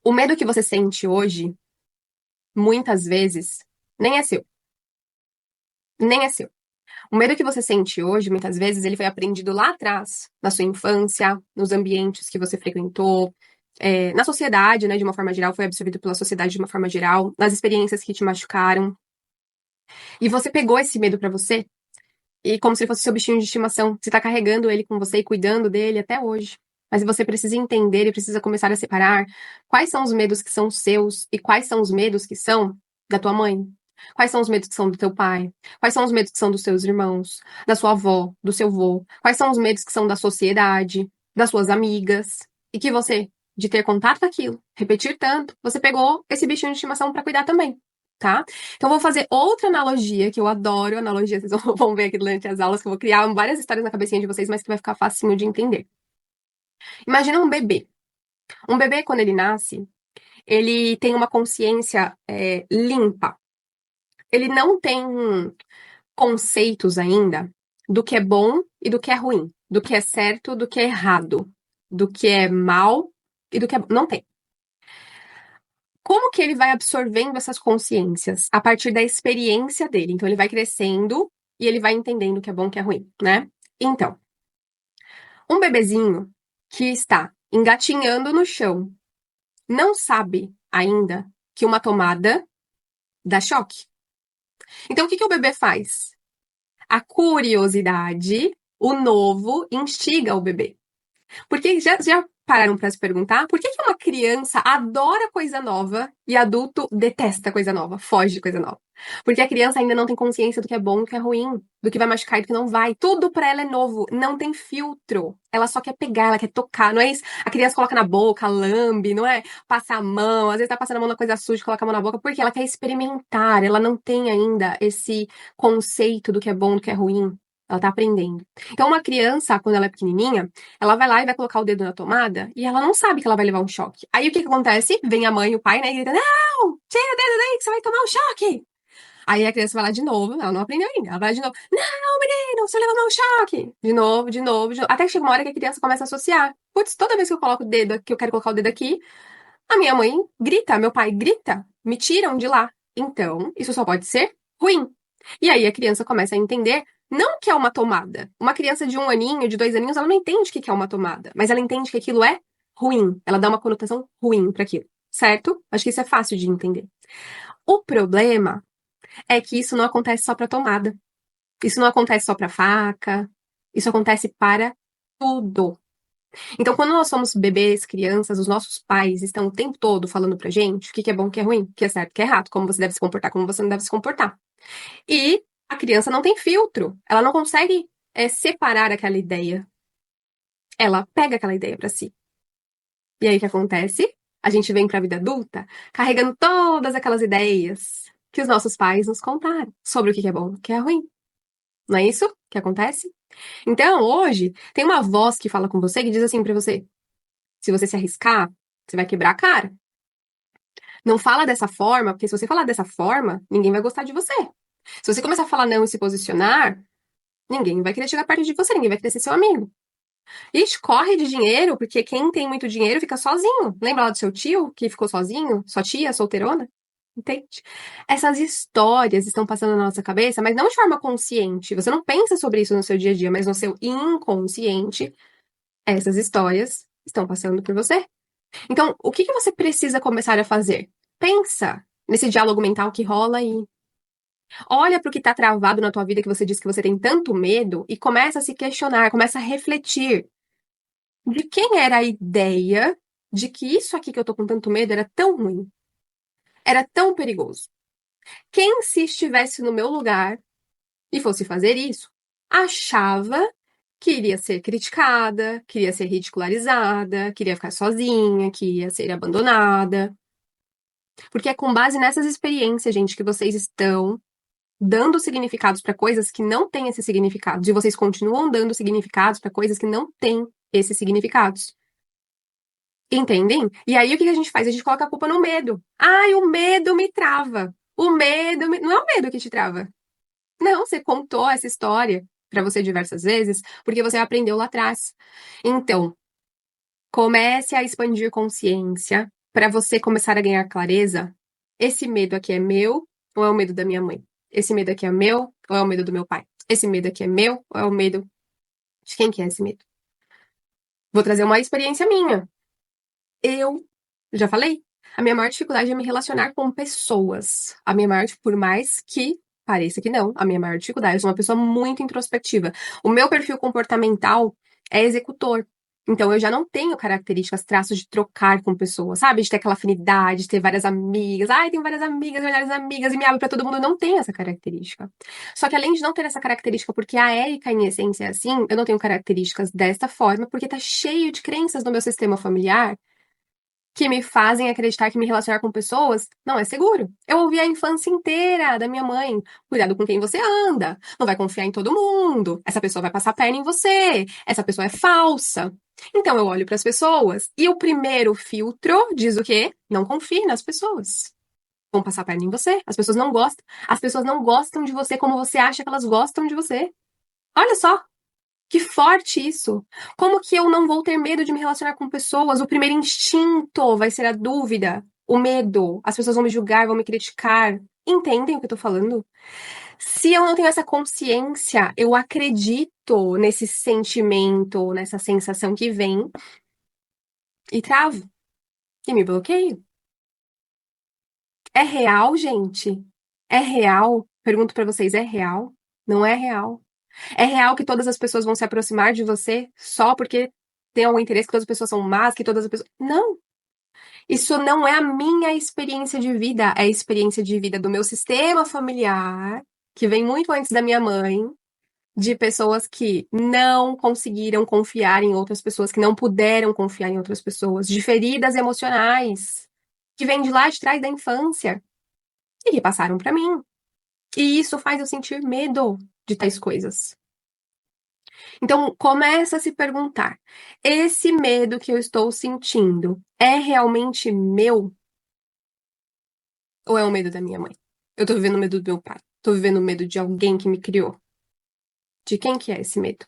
O medo que você sente hoje, muitas vezes, nem é seu. Nem é seu. O medo que você sente hoje, muitas vezes, ele foi aprendido lá atrás, na sua infância, nos ambientes que você frequentou, na sociedade, né, de uma forma geral, foi absorvido pela sociedade de uma forma geral, nas experiências que te machucaram. E você pegou esse medo pra você, e como se ele fosse seu bichinho de estimação, você tá carregando ele com você e cuidando dele até hoje. Mas você precisa entender e precisa começar a separar quais são os medos que são seus e quais são os medos que são da tua mãe. Quais são os medos que são do teu pai? Quais são os medos que são dos seus irmãos, da sua avó, do seu avô? Quais são os medos que são da sociedade, das suas amigas? E que você, de ter contato com aquilo, repetir tanto, você pegou esse bichinho de estimação para cuidar também, tá? Então, vou fazer outra analogia, que eu adoro analogia, vocês vão ver aqui durante as aulas, que eu vou criar várias histórias na cabecinha de vocês, mas que vai ficar facinho de entender. Imagina um bebê. Um bebê, quando ele nasce, ele tem uma consciência limpa. Ele não tem conceitos ainda do que é bom e do que é ruim, do que é certo, do que é errado, do que é mal e do que é... Não tem. Como que ele vai absorvendo essas consciências? A partir da experiência dele. Então, ele vai crescendo e ele vai entendendo o que é bom e o que é ruim, né? Então, um bebezinho que está engatinhando no chão não sabe ainda que uma tomada dá choque. Então, o que que o bebê faz? A curiosidade, o novo, instiga o bebê. Porque já pararam para se perguntar por que que uma criança adora coisa nova e adulto detesta coisa nova, foge de coisa nova? Porque a criança ainda não tem consciência do que é bom e do que é ruim, do que vai machucar e do que não vai. Tudo para ela é novo, não tem filtro. Ela só quer pegar, ela quer tocar, não é isso? A criança coloca na boca, lambe, não é? Passa a mão, às vezes tá passando a mão na coisa suja, coloca a mão na boca, porque ela quer experimentar, ela não tem ainda esse conceito do que é bom e do que é ruim. Ela tá aprendendo. Então, uma criança, quando ela é pequenininha, ela vai lá e vai colocar o dedo na tomada e ela não sabe que ela vai levar um choque. Aí o que que acontece? Vem a mãe e o pai, né, e grita: Não! Tira o dedo daí que você vai tomar um choque! Aí a criança vai lá de novo, ela não aprendeu ainda. Ela vai lá de novo: Não, menino, você levou um choque! De novo, de novo, de novo. Até que chega uma hora que a criança começa a associar. Putz, toda vez que eu coloco o dedo, que eu quero colocar o dedo aqui, a minha mãe grita, meu pai grita, me tiram de lá. Então, isso só pode ser ruim. E aí a criança começa a entender não que é uma tomada. Uma criança de 1 aninho, de 2 aninhos, ela não entende o que é uma tomada, mas ela entende que aquilo é ruim. Ela dá uma conotação ruim para aquilo, certo? Acho que isso é fácil de entender. O problema é que isso não acontece só para tomada. Isso não acontece só para faca. Isso acontece para tudo. Então, quando nós somos bebês, crianças, os nossos pais estão o tempo todo falando pra gente o que é bom, o que é ruim, o que é certo, o que é errado, como você deve se comportar, como você não deve se comportar. E a criança não tem filtro. Ela não consegue separar aquela ideia. Ela pega aquela ideia pra si. E aí o que acontece? A gente vem pra vida adulta carregando todas aquelas ideias que os nossos pais nos contaram sobre o que é bom, o que é ruim. Não é isso que acontece? Então, hoje, tem uma voz que fala com você que diz assim pra você: se você se arriscar, você vai quebrar a cara. Não fala dessa forma, porque se você falar dessa forma, ninguém vai gostar de você. Se você começar a falar não e se posicionar, ninguém vai querer chegar perto de você, ninguém vai querer ser seu amigo. Ixi, corre de dinheiro, porque quem tem muito dinheiro fica sozinho. Lembra lá do seu tio que ficou sozinho? Sua tia, solteirona? Entende? Essas histórias estão passando na nossa cabeça, mas não de forma consciente. Você não pensa sobre isso no seu dia a dia, mas no seu inconsciente, essas histórias estão passando por você. Então, o que que você precisa começar a fazer? Pensa nesse diálogo mental que rola aí. Olha para o que está travado na tua vida que você diz que você tem tanto medo e começa a se questionar, começa a refletir de quem era a ideia de que isso aqui que eu tô com tanto medo era tão ruim, era tão perigoso. Quem, se estivesse no meu lugar e fosse fazer isso, achava que iria ser criticada, que iria ser ridicularizada, que iria ficar sozinha, que ia ser abandonada. Porque é com base nessas experiências, gente, que vocês estão dando significados para coisas que não têm esses significados. E vocês continuam dando significados para coisas que não têm esses significados. Entendem? E aí o que a gente faz? A gente coloca a culpa no medo. Ai, o medo me trava. O medo me... Não é o medo que te trava. Não, você contou essa história para você diversas vezes porque você aprendeu lá atrás. Então, comece a expandir consciência para você começar a ganhar clareza, esse medo aqui é meu ou é o medo da minha mãe? Esse medo aqui é meu ou é o medo do meu pai? Esse medo aqui é meu ou é o medo de quem que é esse medo? Vou trazer uma experiência minha. Eu já falei, a minha maior dificuldade é me relacionar com pessoas. A minha maior, por mais que pareça que não, a minha maior dificuldade, eu sou uma pessoa muito introspectiva. O meu perfil comportamental é executor. Então eu já não tenho características, traços de trocar com pessoas, sabe? De ter aquela afinidade, de ter várias amigas. Ai, tenho várias amigas, melhores amigas, e me abro pra todo mundo. Eu não tenho essa característica. Só que além de não ter essa característica, porque a Érica, em essência, é assim, eu não tenho características desta forma, porque tá cheio de crenças no meu sistema familiar que me fazem acreditar que me relacionar com pessoas não é seguro. Eu ouvi a infância inteira da minha mãe: cuidado com quem você anda, não vai confiar em todo mundo, essa pessoa vai passar a perna em você, essa pessoa é falsa. Então eu olho para as pessoas e o primeiro filtro diz o quê? Não confie nas pessoas. Vão passar a perna em você, as pessoas não gostam. As pessoas não gostam de você como você acha que elas gostam de você. Olha só, que forte isso! Como que eu não vou ter medo de me relacionar com pessoas? O primeiro instinto vai ser a dúvida, o medo. As pessoas vão me julgar, vão me criticar. Entendem o que eu tô falando? Se eu não tenho essa consciência, eu acredito nesse sentimento, nessa sensação que vem e travo e me bloqueio. É real, gente? É real? Pergunto pra vocês, é real? Não é real. É real que todas as pessoas vão se aproximar de você só porque tem algum interesse, que todas as pessoas são más, que todas as pessoas. Não! Isso não é a minha experiência de vida, é a experiência de vida do meu sistema familiar, que vem muito antes da minha mãe, de pessoas que não conseguiram confiar em outras pessoas, que não puderam confiar em outras pessoas, de feridas emocionais, que vêm de lá de trás da infância e que passaram para mim. E isso faz eu sentir medo de tais coisas. Então, começa a se perguntar: esse medo que eu estou sentindo é realmente meu ou é o medo da minha mãe? Eu tô vivendo o medo do meu pai. Tô vivendo o medo de alguém que me criou. De quem que é esse medo?